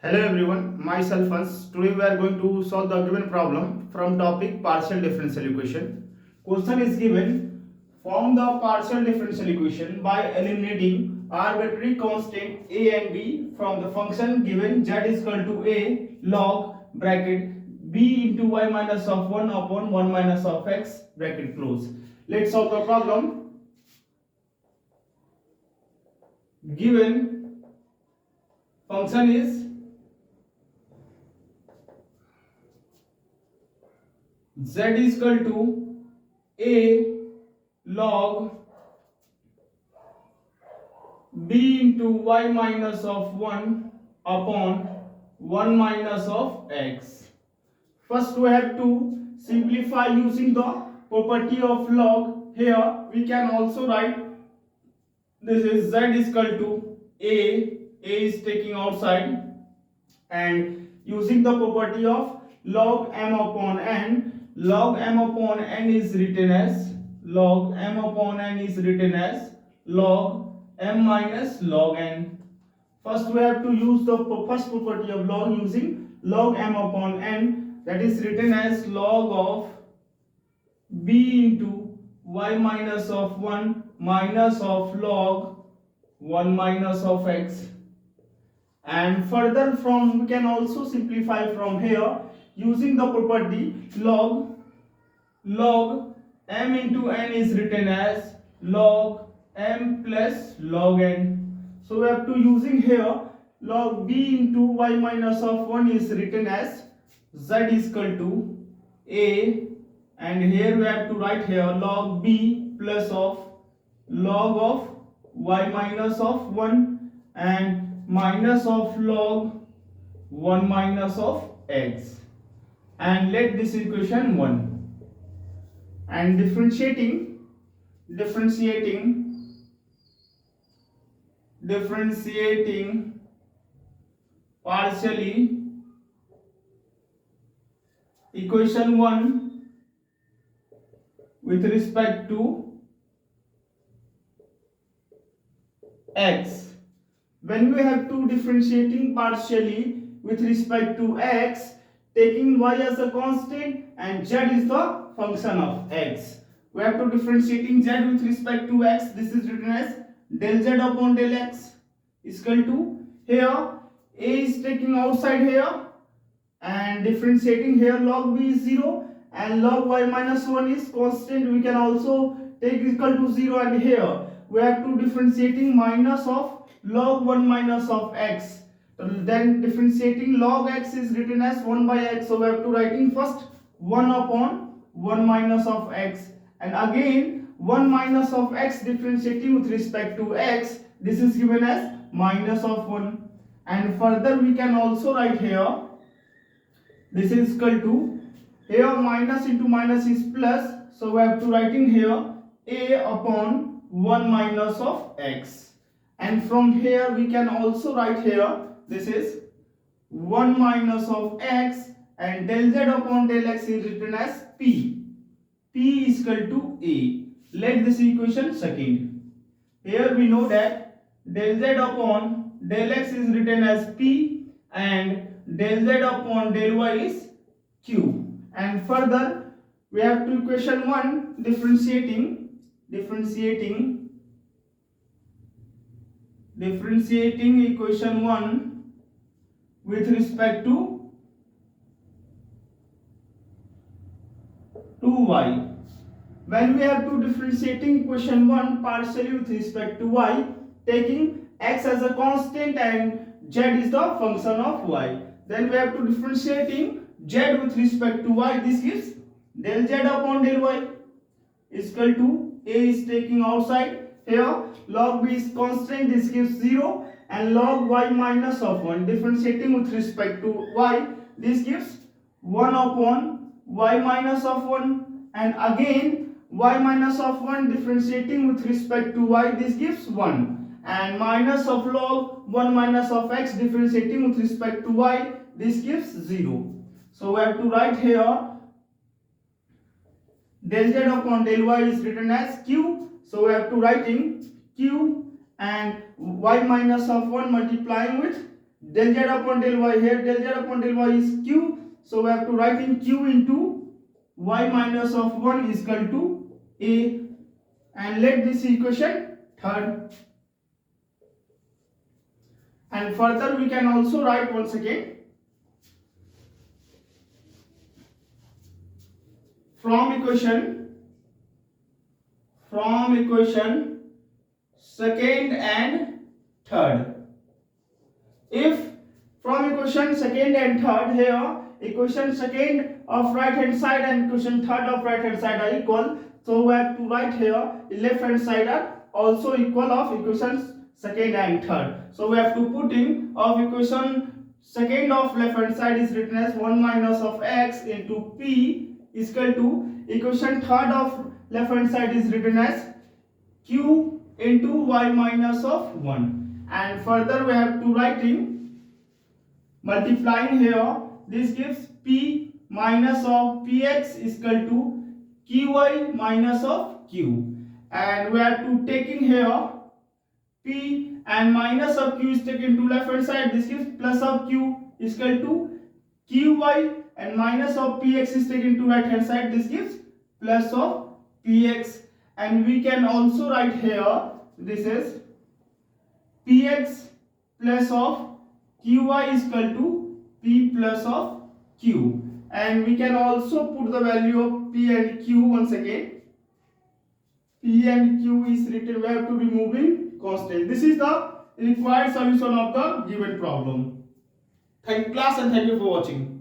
Hello everyone, myself Hans. Today we are going to solve the given problem from topic partial differential equation. Question is given, form the partial differential equation by eliminating arbitrary constant a and b from the function given z is equal to a log bracket b into y minus of 1 upon 1 minus of x bracket close. Let's solve the problem. Given function is z is equal to a log b into y minus of 1 upon 1 minus of x. First we have to simplify using the property of log. Here we can also write this is z is equal to a is taking outside, and using the property of log m upon n, log m upon n is written as log m upon n is written as log m minus log n. First we have to use the first property of log using log m upon n, that is written as log of b into y minus of 1 minus of log 1 minus of x. And further from we can also simplify from here using the property log m into n is written as log m plus log n. So we have to using here log b into y minus of 1 is written as z is equal to a, and here we have to write here log b plus of log of y minus of 1 and minus of log 1 minus of x, and let this equation 1. And differentiating partially equation 1 with respect to x. When we have to differentiating partially with respect to x, taking y as a constant and z is the function of x, we have to differentiating z with respect to x. This is written as del z upon del x is equal to, here a is taking outside here and differentiating here log b is 0 and log y minus 1 is constant, we can also take equal to 0, and here we have to differentiating minus of log 1 minus of x. Then differentiating log x is written as 1 by x, so we have to writing first 1 upon 1 minus of x, and again 1 minus of x differentiating with respect to x, this is given as minus of 1. And further we can also write here this is equal to, here minus into minus is plus, so we have to writing here a upon 1 minus of x, and from here we can also write here this is 1 minus of x, and del z upon del x is written as p is equal to a. Let this equation second. Here we know that del z upon del x is written as p and del z upon del y is q. And further we have to equation 1 differentiating equation 1 with respect to y. When we have to differentiating equation 1 partially with respect to y, taking x as a constant and z is the function of y, then we have to differentiating z with respect to y. This gives del z upon del y is equal to, a is taking outside, here log b is constant, this gives 0, and log y minus of 1 differentiating with respect to y, this gives 1 upon y minus of 1, and again y minus of 1 differentiating with respect to y, this gives 1, and minus of log 1 minus of x differentiating with respect to y, this gives 0. So we have to write here del z upon del y is written as q, so we have to writing q and y minus of 1 multiplying with del z upon del y. Here del z upon del y is q, so we have to write in q into y minus of 1 is equal to a, and let this equation third. And further we can also write once again from equation second and third. If from equation second and third, here equation second of right hand side and equation third of right hand side are equal, so we have to write here left hand side are also equal of equations second and third. So we have to put in of equation second of left hand side is written as 1 minus of x into p is equal to equation third of left hand side is written as q into y minus of 1. And further we have to write in multiplying here, this gives p minus of px is equal to qy minus of q, and we are to taking here p and minus of q is taken to left hand side, this gives plus of q is equal to qy, and minus of px is taken to right hand side, this gives plus of px. And we can also write here this is px plus of qy is equal to p plus of q, and we can also put the value of p and q once again. P and q is written, we have to removing constant. This is the required solution of the given problem. Thank class and thank you for watching.